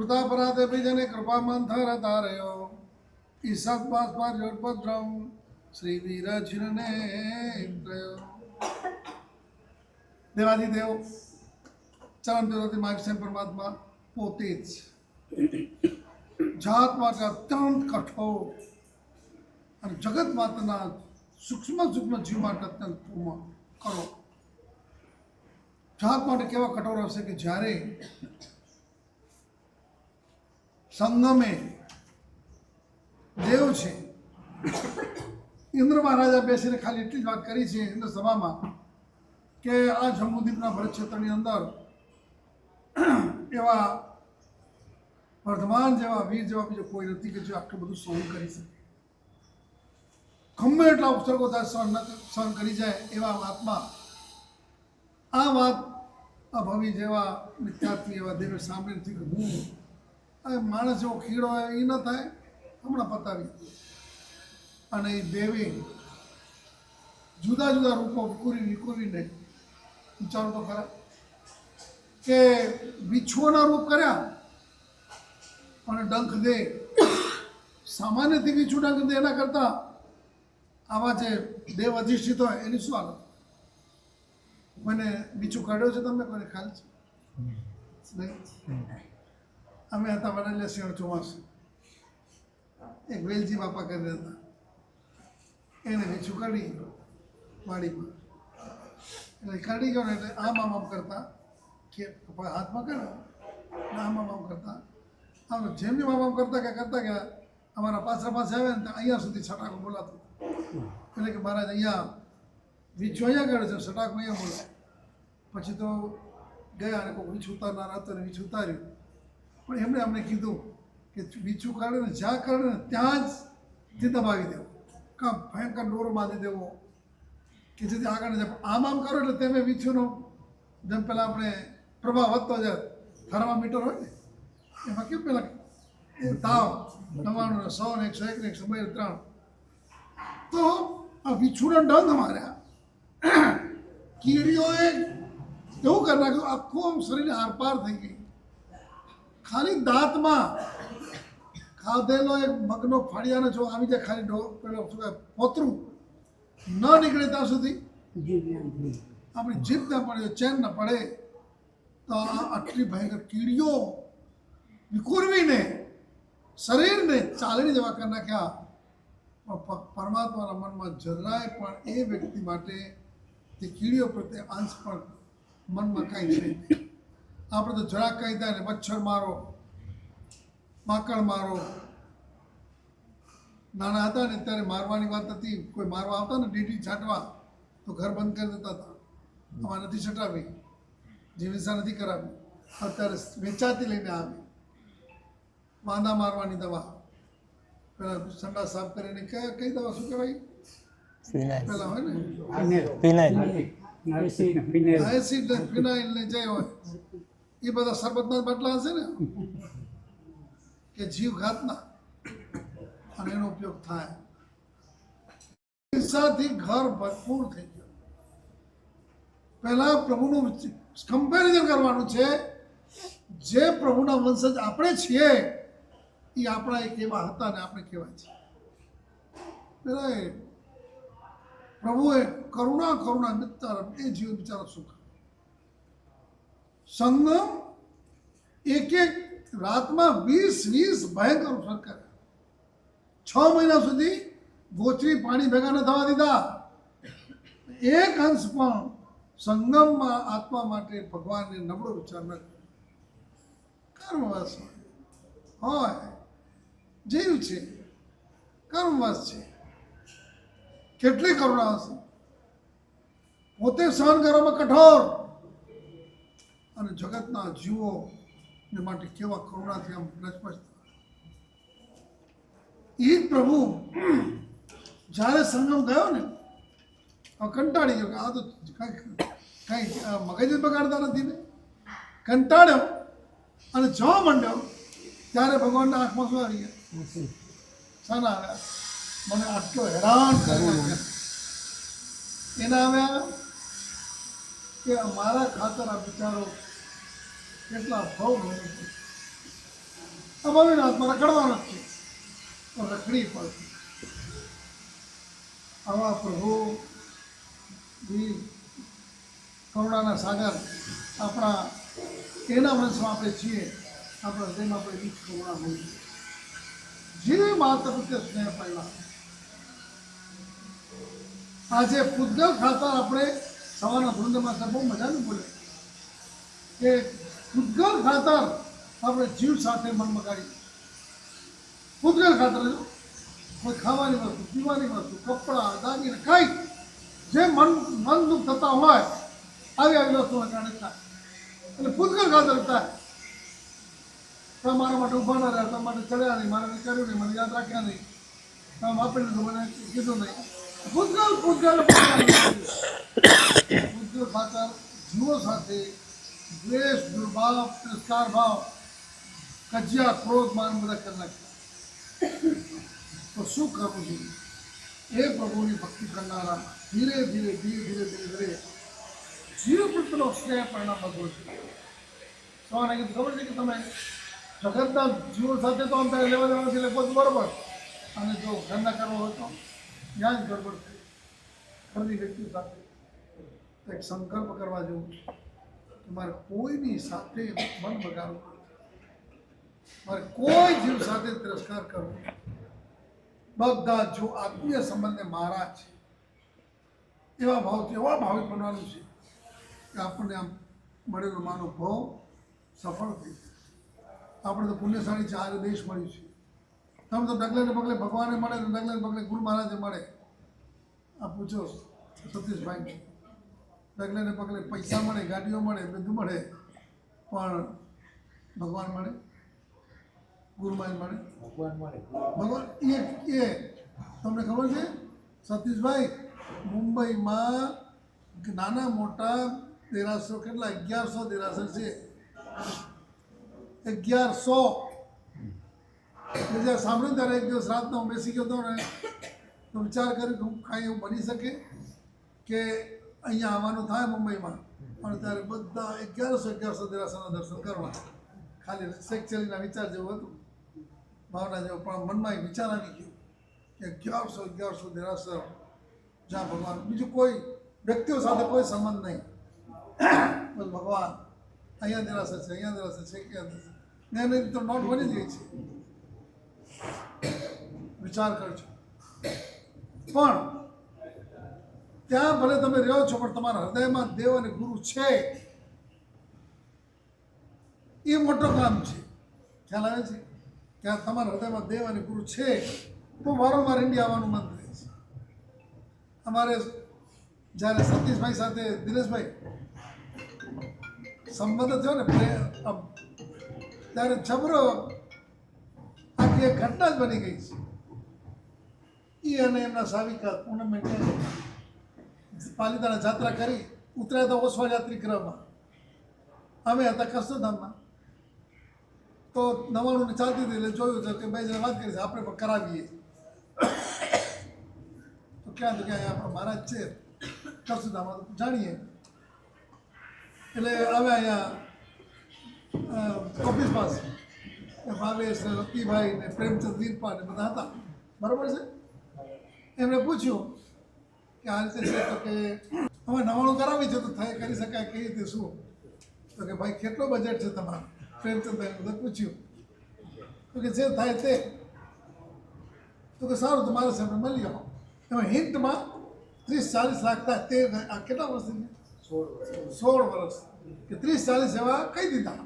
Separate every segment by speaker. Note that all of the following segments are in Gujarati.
Speaker 1: કૃતા પરાતે બીજને કૃપા મંથર તારયો ઈસત પાસ પાર જોડપદ્રમ શ્રી વીર ચિરને પ્રયો દેવાદિદેવ ચરણ દેવતી માગસેન પરમાત્મા પોતે જ જાત માટે અત્યંત કઠોર અને જગત માતાના સૂક્ષ્મ જીવ માટે અત્યંત પૂર્ણ કરો. જાત માટે કેવા કઠોર હશે કે જ્યારે સંગમે દેવ છે ઇન્દ્ર મહારાજા બેસીને ખાલી એટલી જ વાત કરી છે ઇન્દ્ર સભામાં કે આ જંબુદ્વીપના ભરત ક્ષેત્રની અંદર એવા વર્ધમાન જેવા વીર જેવા બીજો કોઈ નથી કે જે આટલું બધું સહન કરી શકે. ગમે એટલા ઉપસર્ગો સહન કરી જાય એવા આત્મા આ વાત અભવી જેવા વિદ્યાર્થી એવા દેવે સાંભળી નથી કે હું માણસ એવો ખીડો હોય એ ન થાય હમણાં પતાવી. અને એ દેવે જુદા જુદા રૂપો વિકુરીને વિચારો તો ખરા કે વિછુઓના રૂપ કર્યા અને ડંખ દે સામાન્યથી વિછું ડંખ દે એના કરતાં આવા જે દેવ અધિષ્ઠિત હોય એની શું હાલત. મને બીજું કાઢ્યો છે તમને કોઈને ખ્યાલ છે નહીં? અમે હતા વડેલા શિયાળ ચોમાસું એક વેલજી બાપા કરી હતા એને બીજું કાઢી વાડીમાં એટલે કાઢી ગયો ને એટલે આમ કરતા કે હાથમાં કરે આમ કરતા આમ જેમ આમ કરતા કે અમારા પાછળ પાસે આવે ને અહીંયા સુધી છટાકો બોલાતો એટલે કે મહારાજ અહીંયા વીછું અહીંયા કાઢે છે છટાકો અહીંયા બોલાય. પછી તો ગયા અને કોઈ વીછું ઉતારનાર હતો ને વીછું ઉતાર્યું પણ એમણે અમને કીધું કે વીછું કાઢે ને જ્યાં કાઢે ને ત્યાં જ દબાવી દેવો કાં ભયંકર દોરો બાંધી દેવો કે જેથી આગળ જાય. આમ કરો એટલે તમે વીછુંનો જેમ પહેલાં આપણે પ્રભાવ વધતો જાય થર્મામીટર હોય ને એમાં કેમ પહેલાં એ તાવ 99 100 ને 101 ને 102 તો આ વીછુંના ડંખ માર્યા કીડીઓએ એવું કરી નાખ્યું આખું શરીર આરપાર થઈ ગઈ. ખાલી દાંતમાં ખાધેલો એક મગનો ફાળિયાનો જો આવી જાય ખાલી પેલો શું કહે પોતરું ન નીકળે ત્યાં સુધી આપણી જીભ ના પડે ચેન ન પડે તો આટલી ભયંકર કીડીઓ વિખુરવીને શરીરને ચાલીને જવા કરી નાખ્યા. પરમાત્માના મનમાં જરાય પણ એ વ્યક્તિ માટે તે કીડીઓ પ્રત્યે અંશ પણ મનમાં કાંઈ છે. આપણે તો જરાક કહી થાય ને મચ્છર મારો માકડ મારો. નાના હતા ને ત્યારે મારવાની વાત હતી. કોઈ મારવા આવતા ને ડીડી છાંટવા તો ઘર બંધ કરી દેતા હતા. આમાં નથી છટાવી જીવિસા નથી કરાવી. અત્યારે વેચાતી લઈને આવી વાંદા મારવાની દવા પેલા સંડા સાફ કરીને કઈ દવા શું કહેવાય પેલા હોય ને એસિડ ફિનાઇલ ને જે હોય એ બધા શરબતના બાટલા હશે ને કે જીવ ઘાતના અને એનો ઉપયોગ થાય. હિંસાથી ઘર ભરપૂર થઈ ગયું. પહેલા પ્રભુનું કમ્પેરિઝન કરવાનું છે. જે પ્રભુના વંશજ આપણે છીએ એ આપણા એક એવા હતા ને આપણે કેવા છીએ. પેલા પ્રભુએ કરુણા બિચારા એ જીવ બિચારા સુખ. સંગમ એક રાતમાં 20 ભયંકર ઉપસર્ગ કર્યા. 6 મહિના સુધી ગોચરી પાણી ભેગા ન થવા દીધા. એક અંશ પણ સંગમમાં આત્મા માટે ભગવાનને નબળો વિચાર ન કર્યો. કર્મવાસ હોય જીવ છે કર્મવાસ છે. કેટલી કરુણા હશે. પોતે સહન કરવામાં કઠોર અને જગતના જીવો ને માટે કેવા કરુણાથી આમ રચપચ. એ જ પ્રભુ જ્યારે સંગમ ગયો ને કંટાળી ગયો કે આ તો કઈ મગજ બગાડતા નથી ને કંટાળ્યો અને જવા માંડ્યો ત્યારે ભગવાનના આંખમાં શું આવી ગયા શાના આવ્યા મને આટલો હેરાન કર્યો. એના આવ્યા કે મારા ખાતર આ બિચારો કેટલા ભાવ અમારી હાથમાં રખડવાનો જ છે તો રખડી પડશે. આવા પ્રભુ વીર કરુણાના સાગર આપણા એના વંશમાં આપણે છીએ. આપણા હૃદયમાં આપણે વીજ કરુણા હોય જે માતા પ્રત્યે સ્નેહ પહેલા. આજે પૂતગલ ખાતા આપણે સવારના ધૂંધમાં બહુ મજાનું બોલે કે પૂતગલ ખાતર આપણે જીવ સાથે મન બગાડી. પૂતગલ ખાતર કોઈ ખાવાની વસ્તુ, પીવાની વસ્તુ, કપડાં, દાગીને કંઈક જે મન દુઃખ થતા હોય આવી વસ્તુના કારણે થાય. એટલે પૂતગલ ખાતર થાય. મારા માટે ઊભા ના રહ્યા, તમારા માટે ચડ્યા નહીં, મારે કર્યું નહીં, મને યાદ રાખ્યા નહીં, તમે આપી દીધું, મને કીધું નહીં. પૂતગલ ખાતર જીવો સાથે દ્વેષ, દુર્ભાવ, તિરસ્કાર ભાવ, કજિયા, ક્રોધ, માન બધા કરી નાખ્યા. તો શું કરવું જોઈએ? એ પ્રભુની ભક્તિ કરનારા ધીરે ધીરે જીવ પ્રત્યેનો સ્નેહ પરિણામ બધો છે. સવારે કીધું ખબર છે કે તમે જગતના જીવો સાથે તો આમ ત્યારે લેવા દેવાથી એટલે બધું બરોબર, અને જો ઘરના કરવો હોય તો ત્યાં જ ગડબડ થઈ. ઘરની વ્યક્તિ સાથે એક સંકલ્પ કરવા જેવું કે મારે કોઈની સાથે મન બગાડવું, મારે કોઈ જીવ સાથે તિરસ્કાર કરવો. બધા જો આત્મીય સંબંધે મારા છે એવા ભાવથી એવા ભાવિક બનવાનું છે કે આપણને આમ મળેલો માનો ભાવ સફળ થઈ જાય. આપણે તો પુણ્યશાળી ચાર દેશ મળ્યું છે. તમે તો ડગલે ને પગલે ભગવાને મળે ને ડગલે ને પગલે ગુરુ મહારાજે મળે. આ પૂછો સતીશભાઈ, ડગલે ને પગલે પૈસા મળે, ગાડીઓ મળે, બધું મળે, પણ ભગવાન મળે, ગુરુ મહારાજ મળે, ભગવાન એ તમને ખબર છે સતીશભાઈ, મુંબઈમાં નાના મોટા દેરાસરો કેટલા 1100 દેરાસર છે. 1100. જ્યારે સાંભળ્યું ત્યારે એક દિવસ રાતના હું બેસી ગયો હતો ને તો વિચાર કર્યો કે હું કાંઈ એવું બની શકે કે અહીંયા આવવાનું થાય મુંબઈમાં, પણ ત્યારે બધા 1100 દેરાસરના દર્શન કરવા. ખાલી સેક્ચરીના વિચાર જેવું હતું, ભાવના જેવું, પણ મનમાં એક વિચાર આવી ગયો કે 1100 દેરાસર જ્યાં ભગવાન, બીજું કોઈ વ્યક્તિઓ સાથે કોઈ સંબંધ નહીં, બસ ભગવાન અહીંયા દેરાસર છે, અહીંયા દેરાસર છે, ક્યાં દેરાસર નહીં તો નોટ બની ગઈ છે. વિચાર કરજો. પણ ત્યાં ભલે તમે રહ્યો છો પણ તમારા હૃદયમાં દેવ અને ગુરુ છે, એ મોટું કામ છે. ખ્યાલ આવે છે કે તમારા હૃદયમાં દેવ અને ગુરુ છે તો વારંવાર ઇન્ડિયા આવવાનું મન થાય છે. અમારે જ્યારે સતીશભાઈ સાથે દિનેશભાઈ સંબંધ થયો ને ત્યારે જબરો આખી એક ઘટના જ બની ગઈ છે. એ અને એમના સાવિકા પૂનમ પાલિતાણા જાત્રા કરી, ઉતર્યા હતા ઓસવા યાત્રી ગ્રહમાં, અમે હતા કસ્તુરધામમાં. તો 99 ચાલતી હતી એટલે જોયું છે કે ભાઈ જરા વાત કરી છે, આપણે પણ કરાવીએ. તો ક્યાં આપણા મહારાજ છે કસ્તુરધામમાં, તો જાણીએ. એટલે હવે અહીંયા ઓફિસ પાસે ભાવેશ ને લતીભાઈ ને પ્રેમચંદ વીરપા ને બધા હતા, બરાબર છે. એમણે પૂછ્યું કે આ રીતે છે, તો કે હવે 99 કરાવી છે તો થાય કરી શકાય કઈ રીતે શું? તો કે ભાઈ કેટલો બજેટ છે તમારું? પ્રેમચંદભાઈને બધા પૂછ્યું તો કે જે થાય તે. તો કે સારું તો મારા સામે મળી આવો. એમાં હિન્ટમાં 30-40 લાખ થાય. તે આ કેટલા વર્ષથી? 16 વર્ષ કે 30-40 એવા કહી દીધા,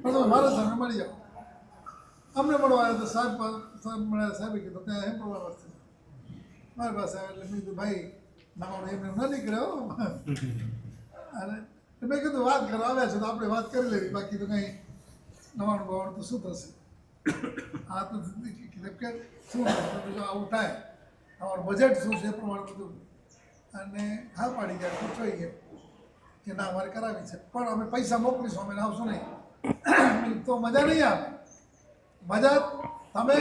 Speaker 1: પણ તમે મારા સામે મળી જાઓ. અમને મળવા આવ્યા તો સાહેબ મળ્યા. સાહેબે કીધું ત્યાં એમ મળવા વર્ષે મારી પાસે આવે. એટલે મેં કીધું ભાઈ નાનો એમને ન નીકળ્યો, અને મેં કીધું વાત કરવા આવ્યા છે તો આપણે વાત કરી લેવી, બાકી તો કંઈ 99 તો શું થશે? આ તો શું આવું થાય, તમારું બજેટ શું છે એ પ્રમાણે બધું. અને હા પાડી ગયા, પૂછવાઈ ગયા કે ના અમારે કરાવી છે, પણ અમે પૈસા મોકલીશું, અમે આવશું નહીં. તો મજા નહીં આવે. મજા તમે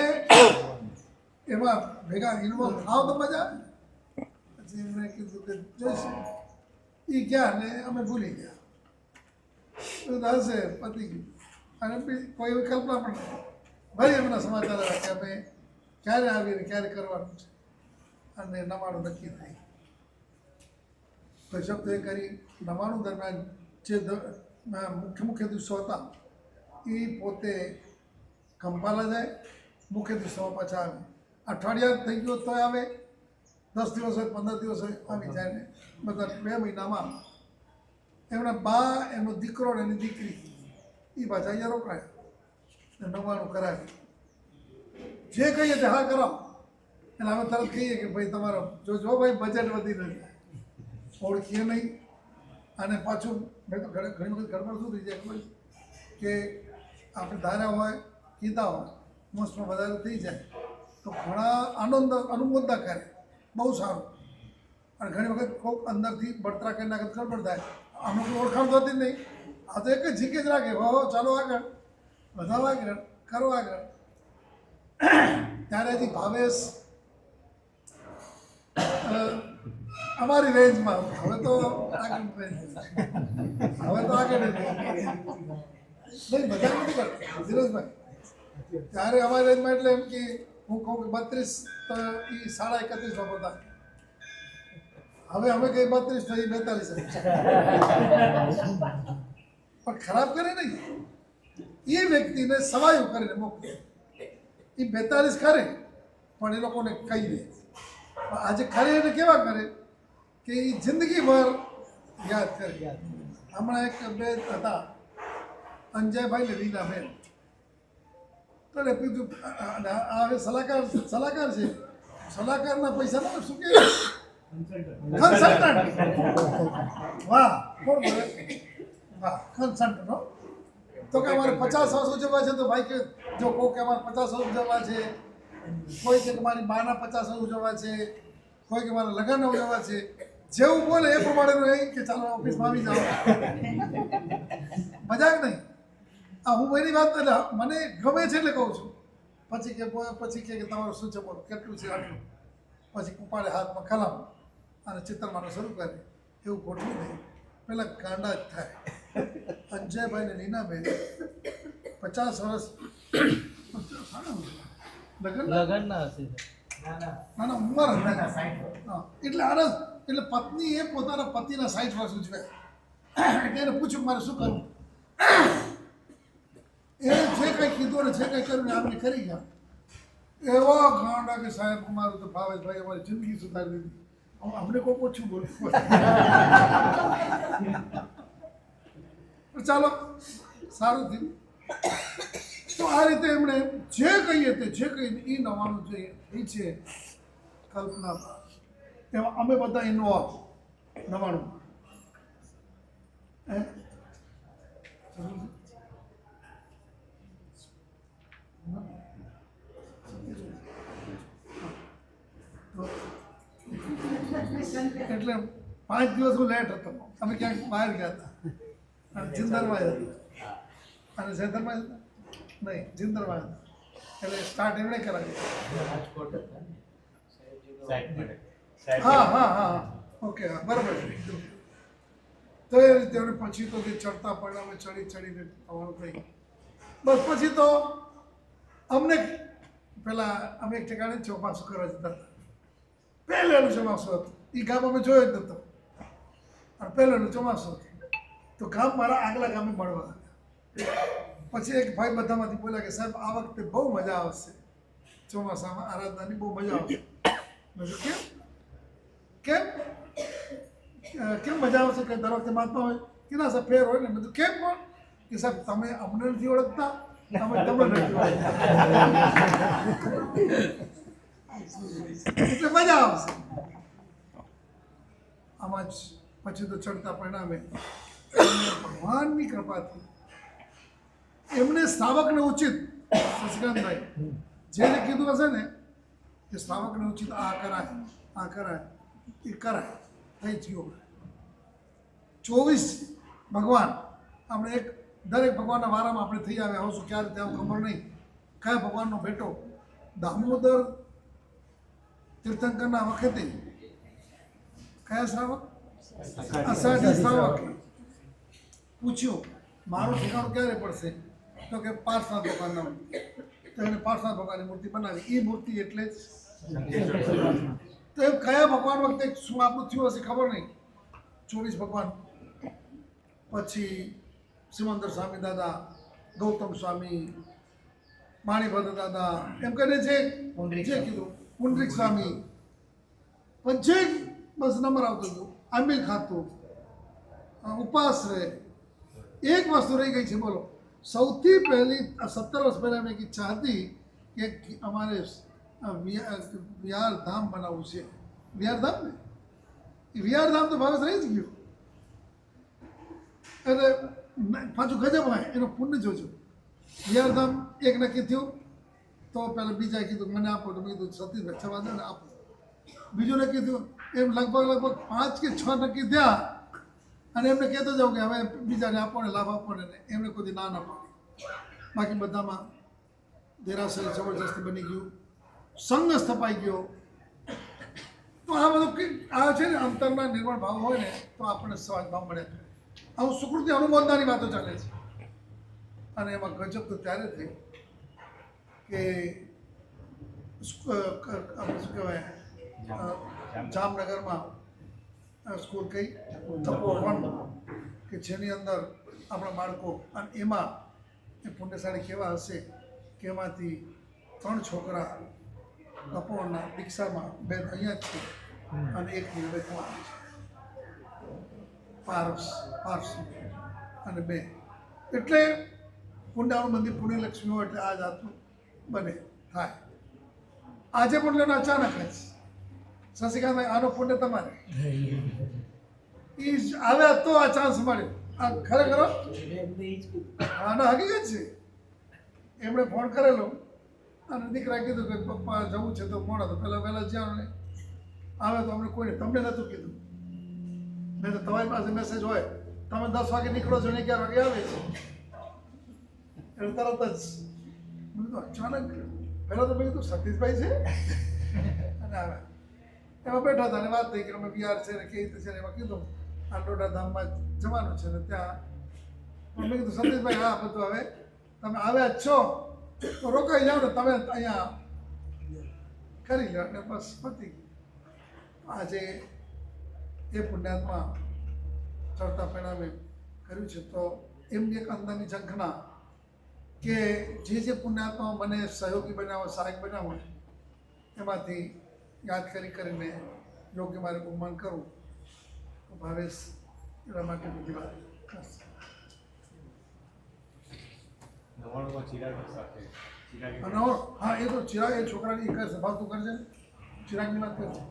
Speaker 1: એમાં ભેગા ઇન્વોલ્વ થાવ તો મજા આવે. પછી એમણે કીધું કે જોઈશું. એ ગયા ને અમે ભૂલી ગયા. હશે પતી ગયું, અને કોઈ કલ્પના પણ નથી. ભાઈ એમના સમાચાર આવ્યા કે અમે ક્યારે આવીને ક્યારે કરવાનું છે, અને 99 નક્કી થઈ. તો શબ્દ એ કરી 99 દરમિયાન જે મુખ્ય દિવસો હતા એ પોતે કંપાલા જાય, મુખ્ય દિવસોમાં પાછા આવે. અઠવાડિયા થઈ ગયો તો આવે, 10 દિવસ હોય 15 દિવસ હોય આવી જાય ને બધા 2 મહિનામાં એમના બા, એમનો દીકરો અને એની દીકરી એ પાછા અહીંયા રોકાયા. 99 કરાવી. જે કહીએ તે હા કરાવો. એટલે અમે તરત કહીએ કે ભાઈ તમારો જો ભાઈ બજેટ વધી નથી, ઓળખીએ નહીં. અને પાછું મેં તો ઘણી વખત ગડબડ શું થઈ જાય ખબર કે આપણે ધાર્યા હોય, કીધા હોય, મોસ્ટમાં વધારે થઈ જાય તો ઘણા અનુમોદના કરે, બહુ સારું. અને ઘણી વખત કોઈક અંદરથી બળતરા કરી નાખે ગડબડ થાય. અમુક ઓળખાણ થતી નહીં. આ તો એક જ જીકે જ રાખે, હો ચાલો આગળ, વધારો આગળ, કરો આગળ. ત્યારે હજી ભાવેશ અમારી રેન્જમાં, હવે તો આગળ નહીં, બધા નથી કરતા ધીરજભાઈ. ત્યારે અમારી રેન્જમાં એટલે એમ કે હું કહું કે 32 તો એ 31.5 વાપરતા. હવે અમે કઈ 32 તો એ 42. પણ ખરાબ કરે નહીં, એ વ્યક્તિને સવાયું કરીને મોકલે. એ 42 ખરે પણ એ લોકોને કહી દે. આજે ખરે એને કેવા કરે કે એ જિંદગીભર યાદ કરે. હમણાં એક બે હતા, અંજયભાઈ ને રીનાબેન, તો એને કીધું હવે સલાહકાર છે, સલાહકારના પૈસા શું કે કન્સલ્ટન્ટ. વાહ, કોણ બોલે? વાહ, કન્સલ્ટન્ટ. હો તો કે અમારે 50 વર્ષ ઉજવવા છે. તો ભાઈ કે જો કહો કે અમારે 50 વર્ષ ઉજવવા છે, કોઈ કે મારી બાના 50 વર્ષ ઉજવવા છે, કોઈ કે મારા લગ્ન ઉજવવા છે, જેવું બોલે એ પ્રમાણેનું એ કે ચાલો ઓફિસમાં આવી જાઓ. મજાક નહીં. આ હું એની વાત એટલે મને ગમે છે એટલે કહું છું. પછી કે તમારું શું છે, બોલો કેટલું છે, આટલું. પછી કુપાડે હાથમાં કલમ અને ચિત્રવાનું શરૂ કરે. એવું ખોટું નહીં, પહેલાં ગાંડા જ થાય. અંજયભાઈ ને નીનાબેન 50 વર્ષ
Speaker 2: લગનના હશે.
Speaker 1: ના ઉંમર એટલે આરસ એટલે પત્ની એ પોતાના પતિના 60 વર્ષ ઉજવે. એટલે એને પૂછ્યું મારે શું કરવું. એ જે કંઈ કીધું ને જે કંઈ કર્યું ને આપણે કરી ગયા. એવો ગાંડા કે સાહેબ મારું તો ભાવેશભાઈ અમારી જિંદગી સુધારી દીધી. અમને કોઈ ઓછું બોલું. ચાલો સારું થયું. તો આ રીતે એમણે જે કહીએ તે જે કહીએ એ 99 જોઈએ એ છે કલ્પના. એમાં અમે બધા ઇન્વોલ્વ 99. એટલે 5 દિવસ હું લેટ હતો. અમે ક્યાંક બહાર ગયા હતા, જિંદરમાં હતા અને સેન્ટરમાં હતા નહીં, જિંદરમાં હતા. એટલે સ્ટાર્ટ એમણે કરાવી. હા ઓકે, બરાબર. તો એ રીતે એમણે પછી તો જે ચડતા પડ્યા અમે ચડીને તમારું થઈ. બસ પછી તો અમને પેલા અમે એક ઠેકાણે ચોમાસું કરવા જતા હતા. પહેલેનું ચોમાસું હતું. એ ગામ અમે જોયો જ નહોતો, અને પહેલેનું ચોમાસું હતું. તો ગામ મારા આગલા ગામે મળવા હતા. પછી એક ભાઈ બધામાંથી બોલ્યા કે સાહેબ આ વખતે બહુ મજા આવશે, ચોમાસામાં આરાધનાની બહુ મજા આવશે. મેં કેમ કેમ કેમ મજા આવશે કે દર વખતે મહાત્મા હોય કે ના સાહેબ ફેર હોય ને. બધું કેમ પણ કે સાહેબ તમે અમને નથી ઓળખતા, અમે તમને નથી ઓળખતા, એટલે મજા આવશે. આમાં જ પછી તો ચડતા પરિણામે ભગવાનની કૃપાથી એમને શ્રાવકને ઉચિત શશિકાંતભાઈ જેને કીધું હશે ને કે શ્રાવકને ઉચિત આ કરાય એ કરાય થઈ થયો. 24 ભગવાન આપણે એક દરેક ભગવાનના વારામાં આપણે થઈ આવ્યા હોશું. ક્યારે ત્યાં ખબર નહીં કયા ભગવાનનો ભેટો. દામોદર તીર્થંકરના વખતે કયા શ્રાવક? અષાઢી શ્રાવક પૂછ્યું મારું ઠેકાણું ક્યારે પડશે? તો કે પાર્થના દુકાનના. તો એને પાર્થનાથ ભગવાનની મૂર્તિ બનાવી. એ મૂર્તિ એટલે જ તો એ કયા ભગવાન વખતે શું આપણું થયું હશે ખબર નહીં. 24 ભગવાન, પછી સિમંદર સ્વામી દાદા, ગૌતમ સ્વામી, માણીભદ્ર દાદા, એમ કરીને જે કીધું પુંડરીક સ્વામી, પણ જે બસ નંબર આવતો હતો આંબિલ ખાતું ઉપાશ્રય. એક વસ્તુ રહી ગઈ છે બોલો. સૌથી પહેલી 17 વર્ષ પહેલાં મેં એક ઈચ્છા હતી કે અમારે વિહારધામ બનાવવું છે. વિહારધામ ને એ વિહારધામ તો ભાવેશ રહી જ ગયું. એટલે પાછું ગજબ હોય એનું પુણ્ય જોજો. વિહારધામ એક નક્કી થયું તો પહેલાં બીજાએ કીધું મને આપો, તો મેં કીધું સતીશભાઈ છવા દો ને આપો. બીજું નક્કી થયું, એમ લગભગ 5 કે 6 નક્કી થયા અને એમને કહેતો જાઉં કે હવે બીજાને આપો ને લાભ આપો ને, એમને કોઈ ના ના પાડી. બાકી બધામાં દેરાસર જબરજસ્તી બની ગયું, સંઘ સ્થપાઈ ગયો. તો આ બધું આ છે ને અંતરના નિર્મળ ભાવ હોય ને તો આપણને સહજ ભાવ મળે. આવું સુકૃતિ અનુમોદનાની વાતો ચાલે છે. અને એમાં ગજબ તો ત્યારે થઈ કે શું કહેવાય જામનગરમાં સ્કૂલ કઈ તપોવન કે જેની અંદર આપણા બાળકો, અને એમાં એ પુણ્યશાળી કેવા હશે કે એમાંથી 3 છોકરા તપોવનના દીક્ષામાં, 2 અહીંયા જ છે અને એક નિર્ણય થવાનો છે, પારસ અને 2. એટલે પુણ્યનું મંદિર પુણ્યલક્ષ્મી હોય એટલે આ જાતનું બને થાય. આજે પણ લેનો અચાનક જ શશિકાંતભાઈ આનો પુણ્ય તમારે એ આવ્યા તો આ ચાન્સ મળ્યો. આ ખરેખર આનો હકીકત છે. એમણે ફોન કરેલો અને દીકરાએ કીધું કે પપ્પા જવું છે તો મોડા તો પહેલાં જ્યાં ને આવે તો અમને કોઈને તમને નહોતું કીધું. નહીં તો તમારી પાસે મેસેજ હોય તમે 10 વાગે નીકળો છો ને 11 વાગે આવે છે એટલે તરત જ મેં કીધું અચાનક. પહેલાં તો મેં કીધું સતીશભાઈ છે અને આવે એમાં બેઠા હતા અને વાત થઈ કે અમે બિહાર છે ને કેવી રીતે છે ને એમાં કીધું આ ડોડા ધામમાં જવાનું છે ને ત્યાં. પણ મેં કીધું સતીશભાઈ હા બધું હવે તમે આવ્યા જ છો તો રોકાઈ જાઓ ને તમે અહીંયા કરી લો એટલે બસ પતી. આજે એ પુણ્યાત્મા ચડતા પરિણામે કર્યું છે તો એમની એક અંદરની ઝંખના કે જે પુણ્યાત્મા મને સહયોગી બનાવો, સહાયક બનાવો એમાંથી યાદ કરીને યોગ્ય મારે બહુમાન કરું તો ભાવેશ એના માટે બધી વાત કરશે. હા એ તો ચિરાગ એ છોકરાની એક સભા તું કરજે, ચિરાગની વાત કરજે.